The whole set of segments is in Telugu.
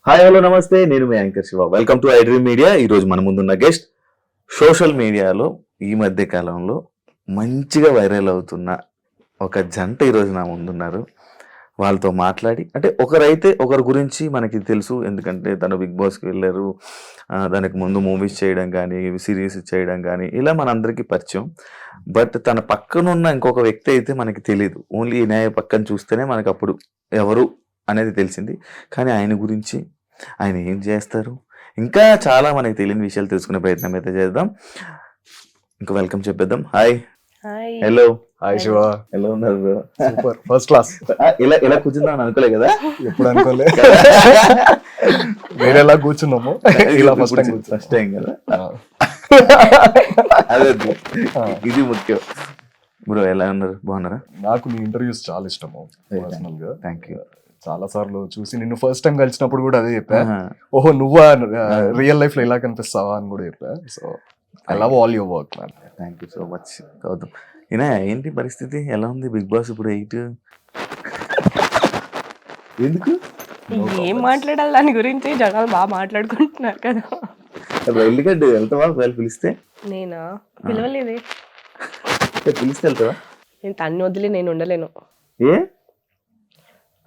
హాయ్ హలో నమస్తే, నేను మీ anchor Shiva. Welcome to iDream media. ఈరోజు మన ముందున్న గెస్ట్ సోషల్ మీడియాలో ఈ మధ్య కాలంలో మంచిగా వైరల్ అవుతున్న ఒక జంట ఈరోజు నా ముందున్నారు. వాళ్ళతో మాట్లాడి, అంటే ఒకరైతే ఒకరి గురించి మనకి తెలుసు, ఎందుకంటే తను బిగ్ బాస్కి వెళ్ళారు, దానికి ముందు మూవీస్ చేయడం కానీ సిరీస్ చేయడం కానీ ఇలా మనందరికీ పరిచయం. బట్ తన పక్కనున్న ఇంకొక వ్యక్తి అయితే మనకి తెలియదు. ఓన్లీ ఈయన పక్కన చూస్తేనే మనకు అప్పుడు ఎవరు అనేది తెలిసింది. కానీ ఆయన గురించి, ఆయన ఏం చేస్తారు, ఇంకా చాలా మనకి తెలియని విషయాలు తెలుసుకునే ప్రయత్నం అయితే చేద్దాం. ఇంకా వెల్కమ్ చెప్పేద్దాం. Hi, hello. హాయ్ శివ, ఎలా ఉన్నారు bro? Super, first class. ఇలా ఇలా కూర్చుందాం అనుకోలే కదా, ఎప్పుడు అనుకోలే. వేరేలా కూర్చున్నాము, ఇలా ఫస్ట్ టైం కదా. అదే ఇది ముఖ్యం. బ్రో ఎలా ఉన్నారు, బాగున్నారా? నాకు నీ ఇంటర్వ్యూస్ చాలా ఇష్టము పర్సనల్ గా. Thank you. చాలా సార్లు చూసి నిన్ను ఫస్ట్ టైం కలిసినప్పుడు కూడా అదే చెప్పా, ఓహో నువ్వా రియల్ లైఫ్ లో ఇలా కనిపిస్తావా అని కూడా చెప్పా. So I love all your work man. Thank you so much Gautam. ఈయన ఏంటి పరిస్థితి, ఎలా ఉంది బిగ్ బాస్ ఇప్పుడు 8? ఎందుకు ఏం మాట్లాడాలి దాని గురించి? జనాలు బాగా మాట్లాడుకుంటున్నారు కదా. వెళ్ళిగడ్డు వెళ్తావా ఒకవేళ పిలిస్తే? నేనా? పిలవలేదే. పిలిస్తే వెళ్తావా? నేను తన్ని వదిలి నేను ఉండలేను. ఏ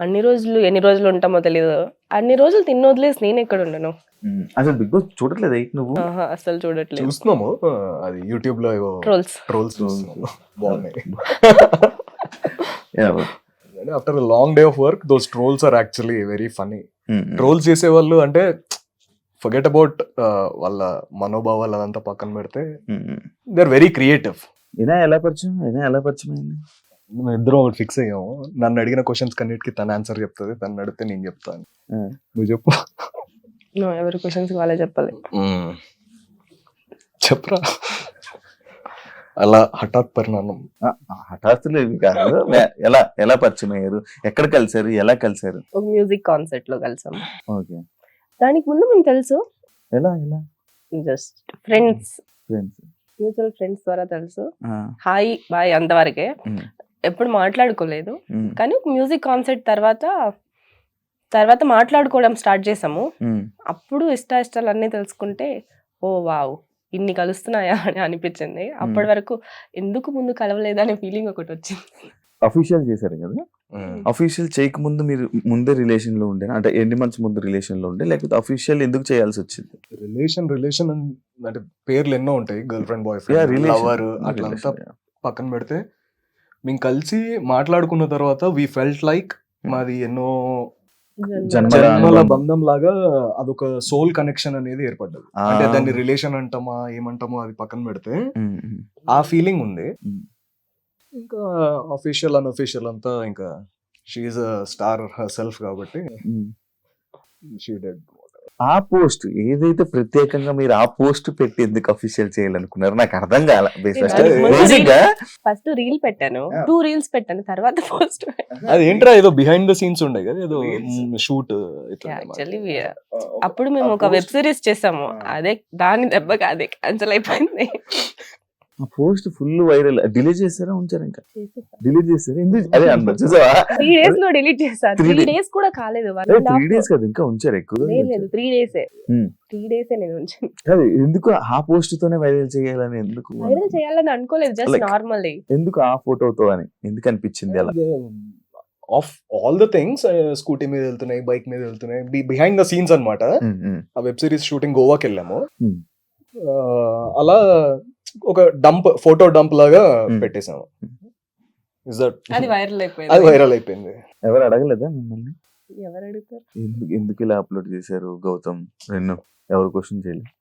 అన్ని రోజులు ఎన్ని రోజులు ఉంటామో తెలియదు, అన్ని రోజులు తిన్న వదిలేసి నేను ఎక్కడ ఉండను. అసలు బిగ్ బాస్ చూడట్లేదు 8 నువ్వు? అసలు చూడట్లేదు. చూస్తున్నాము, అది యూట్యూబ్ లో ట్రోల్స్ బాగున్నాయి. After long day of work those trolls are actually very funny. Trolls చేసే వాళ్ళు అంటే ఫర్గెట్ అబౌట్ వాళ్ళ మనోభావాలు అదంతా పక్కన పెడితే దే ఆర్ వెరీ క్రియేటివ్. ఈయన ఎలా పరిచయం అయింది? మేము ఇద్దరం ఒకటి ఫిక్స్ అయ్యాము. నన్ను అడిగిన క్వశ్చన్స్ కన్నిటికి తన ఆన్సర్ చెప్తుంది, తను అడిగితే నేను చెప్తాను. నువ్వు చెప్పు. ఎవరి క్వశ్చన్స్ వాళ్ళే చెప్పాలి. చెప్పరా. అలా హఠాత్ పరిణామం. హఠాత్తులు ఇవి కాదు. ఎలా పరిచయం అయ్యారు, ఎక్కడ కలిసారు, ఎలా కలిసారు? ఒక మ్యూజిక్ కాన్సర్ట్ లో కలిసాము. ఓకే. దానికి ముందు మేము తెలుసు, ఎలా జస్ట్ ఫ్రెండ్స్, మ్యూచువల్ ఫ్రెండ్స్ ద్వారా తెలుసు. హాయ్ బాయ్ అంతవరకే, ఎప్పుడు మాట్లాడుకోలేదు. కానీ ఒక మ్యూజిక్ కాన్సర్ట్ తర్వాత మాట్లాడుకోవడం స్టార్ట్ చేసాము. అప్పుడు ఇష్టాలు అన్నీ తెలుసుకుంటే ఓ వావ్ ఇన్ని కలుస్తున్నాయా అని అనిపించింది. అప్పటి వరకు ఎందుకు ముందు కలవలేదా అనే ఫీలింగ్ ఒకటి వచ్చింది. అఫీషియల్ చేశారు కదా, అఫీషియల్ చేయకముందు మీరు ముందే రిలేషన్ లో ఉండే, అంటే ఎన్ని మంత్స్ ముందు రిలేషన్ లో ఉండే, లేకపోతే అఫీషియల్ ఎందుకు చేయాల్సి వచ్చింది? రిలేషన్ అంటే పేర్లు ఎన్నో ఉంటాయి, girl friend, boy friend, lover, అట్లంతా పక్కన పెడితే మేము కలిసి మాట్లాడుకున్న తర్వాత వి ఫెల్ట్ లైక్ మాది ఎన్నో జన్మల బంధం లాగా అదొక సోల్ కనెక్షన్ అనేది ఏర్పడ్డది. అంటే దాన్ని రిలేషన్ అంటామా ఏమంటామో అది పక్కన పెడితే ఆ ఫీలింగ్ ఉంది. ఇంకా అఫీషియల్ అన్అఫీషియల్ అంతా ఇంకా she is a star her self కాబట్టి షీ డెడ్. ఆ పోస్ట్ ఏదైతే ప్రత్యేకంగా మీరు ఆ పోస్ట్ పెట్టి ఎందుకు అఫీషియల్ చేయాలనుకున్నారు నాకు అర్థం కాల. ఫస్ట్ రీల్ పెట్టాను, 2 రీల్స్ పెట్టాను, తర్వాత పోస్ట్. అది ఏంట్రా ఏదో బిహైండ్ ద సీన్స్ ఉండే కదా, ఏదో షూట్. యాక్చువల్లీ అప్పుడు మేము ఒక వెబ్ సిరీస్ చేసాము, అదే దాని దెబ్బకి అదే క్యాన్సిల్ అయిపోయింది. ఆ పోస్ట్ ఫుల్ వైరల్. డిలీట్ చేస్తారా ఉంచారా? ఇంకా డిలీట్ చేస్తారా? ఎందుకు? అదే అన్నారు చూసావా, 3 days లో డిలీట్ చేశారు. 3 days కూడా కాలేదు, 3 days కదా, ఇంకా ఉంచారు ఎక్కువ. లేదు 3 days 3 days నేను ఉంచాను. కాదు, ఎందుకు ఆ పోస్ట్ తోనే వైరల్ చేయాలని, ఎందుకు వైరల్ చేయాలని అనుకోలేదు, జస్ట్ నార్మల్లీ. ఎందుకు ఆ ఫోటోతో అని ఎందుకు అనిపించింది అలా? Of all the things, scooty మీద వెళ్తున్నాయి, బైక్ మీద వెళ్తున్నాయి, బిహైండ్ ద సీన్స్ అన్నమాట. ఆ వెబ్ సిరీస్ షూటింగ్ గోవాకి వెళ్ళాము. అలా ఒక ఫోటో డంప్ లాగా పెట్టేసాము. అది వైరల్ అయిపోయింది. ఎవరు అడగలేదా మిమ్మల్ని? ఎవరు అడుగుతారు ఎందుకు ఇలా అప్లోడ్ చేశారు గౌతమ్? ఎవరు క్వశ్చన్ చేయలేదు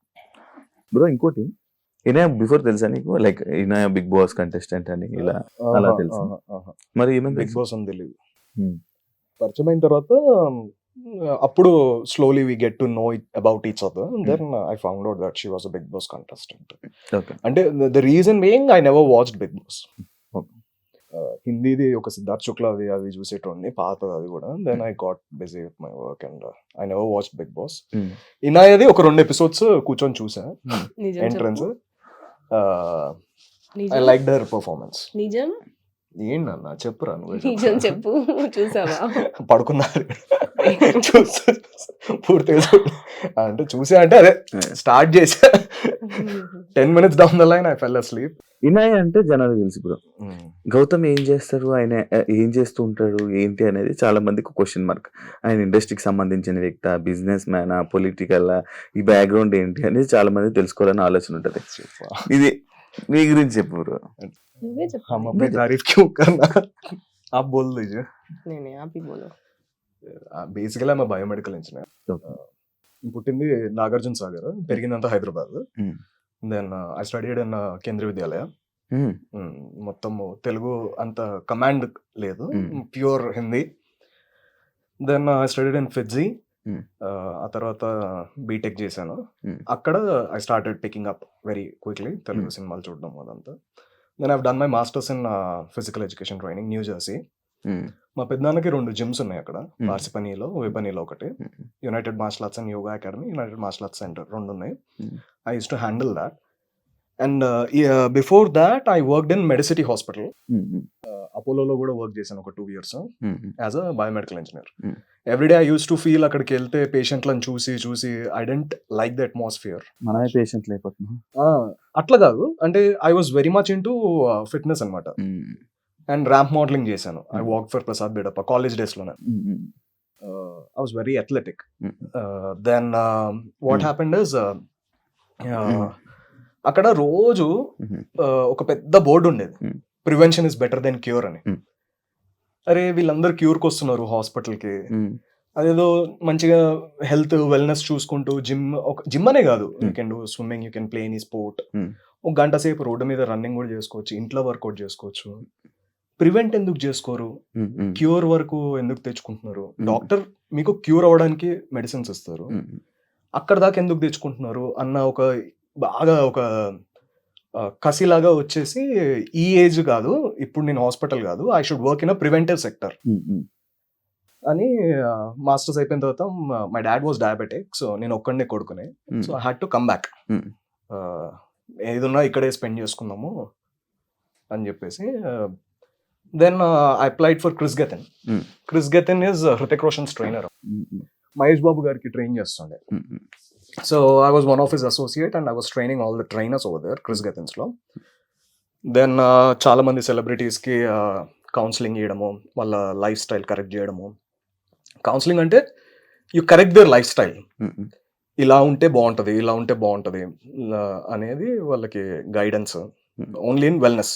బ్రో. ఇంకోటి, ఈయన బిఫోర్ తెలుసా నీకు, లైక్ ఈయన బిగ్ బాస్ కంటెస్టెంట్ అని ఇలా అలా తెలుసు? మరి ఏమైంది? బిగ్ బాస్ అని తెలియదు. పరిచయం అయిన తర్వాత అప్పుడు slowly we get to know about each other. Then I found out that she was a Bigg Boss contestant. అంటే the reason being I never watched Bigg Boss. హిందీది ఒక సిద్ధార్థ్ శుక్లాది అవి చూసేటోడిని, పాతది అది కూడా. Then I got busy with my work and I never watched Bigg Boss. ఇనాయది ఒక 2 episodes కూర్చొని చూసా. Entrance I liked her performance. నిజం ఏంటన్నా చెప్పురా నువ్వే నిజం చెప్పు, చూసావా? పడుకున్నారు పూర్తిగా అంటే చూసా అంటే అదే స్టార్ట్ చేసా 10 minutes down the line I fell asleep. ఇనాయ్ అంటే జనాలు తెలుసు ఇప్పుడు. గౌతమ్ ఏం చేస్తారు, ఆయన ఏం చేస్తూ ఉంటాడు ఏంటి అనేది చాలా మందికి క్వశ్చన్ మార్క్. ఆయన ఇండస్ట్రీకి సంబంధించిన వ్యక్తి, బిజినెస్ మ్యానా, పొలిటికల్, ఈ బ్యాక్గ్రౌండ్ ఏంటి అనేది చాలా మంది తెలుసుకోవాలని ఆలోచన ఉంటుంది. ఇది మీ గురించి చెప్పు బ్రో. నువ్వే చెప్పు. हम अपनी तारीफ क्यों करना, आप बोल दीजिए. నేనే ఆపి బోలో. బేసికలీ ఆమె బయోమెడికల్ ఇంజనీర్. పుట్టింది నాగార్జున సాగర్, పెరిగిందంతా Hyderabad. Then I studied in Kendriya Vidyalaya. మొత్తం తెలుగు అంత కమాండ్ లేదు, pure Hindi. Then I studied in Fiji. ఆ తర్వాత బీటెక్ చేశాను. అక్కడ I started picking up very quickly Telugu సినిమాలు చూడడం అదంతా. Then I've done my masters in physical education training, New Jersey. మా పెద్దనాన్నకి 2 జిమ్స్ ఉన్నాయి అక్కడ, పార్సిపనీలో, వేపనీలో ఒకటి. United Martial Arts and Yoga Academy, United Martial arts centre 2 ఉన్నాయి. I use to handle that. And before that I worked in Medicity hospital, అపోలోలో కూడా వర్క్ చేశాను ఒక 2 years as a biomedical engineer. Everyday I use to feel అక్కడికి వెళ్తే పేషెంట్లను చూసి I didn't like the atmosphere. మనమే పేషెంట్ లేకపోతున్నాం అట్లా కాదు, అంటే I was very much into fitness అనమాట. అండ్ ర్యాంప్ మోడలింగ్ చేశాను. I walk for Prasad Bidapa college డేస్లోనే. I was very athletic. Then what happened is అక్కడ రోజు ఒక పెద్ద బోర్డు ఉండేది, prevention is better than cure అని. అరే వీళ్ళందరూ క్యూర్కి వస్తున్నారు హాస్పిటల్కి, అదేదో మంచిగా హెల్త్ వెల్నెస్ చూసుకుంటూ జిమ్ అనే కాదు, you can do swimming, you can play any sport, 1 గంట సేపు రోడ్డు మీద రన్నింగ్ కూడా చేసుకోవచ్చు, ఇంట్లో వర్కౌట్ చేసుకోవచ్చు. ప్రివెంట్ ఎందుకు చేసుకోరు, క్యూర్ వరకు ఎందుకు తెచ్చుకుంటున్నారు? డాక్టర్ మీకు క్యూర్ అవ్వడానికి మెడిసిన్స్ ఇస్తారు, అక్కడ దాకా ఎందుకు తెచ్చుకుంటున్నారు అన్న ఒక బాగా ఒక కసిలాగా వచ్చేసి, ఈ ఏజ్ కాదు ఇప్పుడు నేను హాస్పిటల్ కాదు, I should work in a preventive sector అని. మాస్టర్స్ అయిపోయిన తర్వాత my dad was diabetic, so నేను ఒక్కడనే కొడుకునే, so I had to come back. ఏదున్నా ఇక్కడే స్పెండ్ చేసుకుందాము అని చెప్పేసి. Then I applied for Chris Gethin. Chris Gethin is Hrithik Roshan's trainer. Mahesh Babu gariki train chestunde. So I was one of his associate and I was training all the trainers over there, Chris Gethin's lo. Then చాలా మంది సెలబ్రిటీస్ కి కౌన్సిలింగ్ చేయడము, వాళ్ళ లైఫ్ స్టైల్ కరెక్ట్ చేయడము. కౌన్సిలింగ్ అంటే you correct their life style, ఇలా ఉంటే బాగుంటుంది, ఇలా ఉంటే బాగుంటుంది అనేది వాళ్ళకి guidance, only in wellness.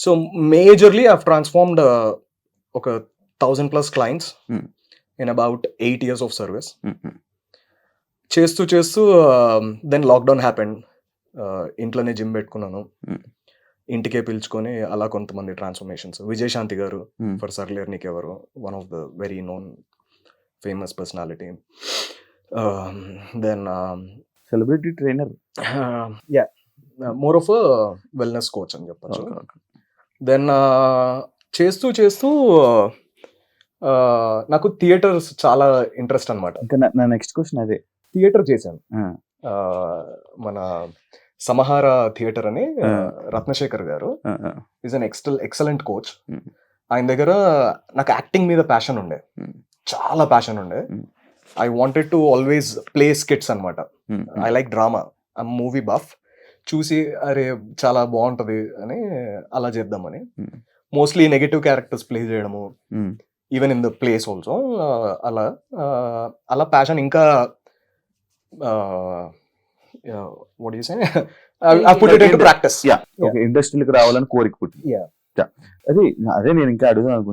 So majorly I've transformed ఒక 1,000+ clients in about 8 years of service. చేస్తూ దెన్ లాక్డౌన్ హ్యాపెండ్. ఇంట్లోనే జిమ్ పెట్టుకున్నాను, ఇంటికే పిలుచుకొని అలా కొంతమంది ట్రాన్స్ఫర్మేషన్స్. విజయశాంతి గారు ఫర్ సర్లేర్ నీకెవరు, one of the very known famous personality. Then celebrity trainer, yeah more of wellness coach అని చెప్పచ్చు. దెన్ చేస్తూ నాకు థియేటర్స్ చాలా ఇంట్రెస్ట్ అనమాట. ఇంకా నా నెక్స్ట్ క్వశ్చన్ అదే. థియేటర్ చేశాను, మన సమహార థియేటర్ అని. రత్నశేఖర్ గారు ఈజ్ అన్ ఎక్సలెంట్ కోచ్. ఆయన దగ్గర నాకు యాక్టింగ్ మీద ప్యాషన్ ఉండే, చాలా ప్యాషన్ ఉండే. I wanted to always play skits అనమాట. I like drama, I movie buff. చూసి అరే చాలా బాగుంటది అని అలా చేద్దామని మోస్ట్లీ నెగటివ్ క్యారెక్టర్స్ ప్లే చేయడము, even in the plays also. అలా ప్యాషన్ ఇంకా what you say I put it into practice. ఇండస్ట్రీకి రావాలని కోరిక పుట్టింది. అదే నేను ఇంకా అడుగుదాం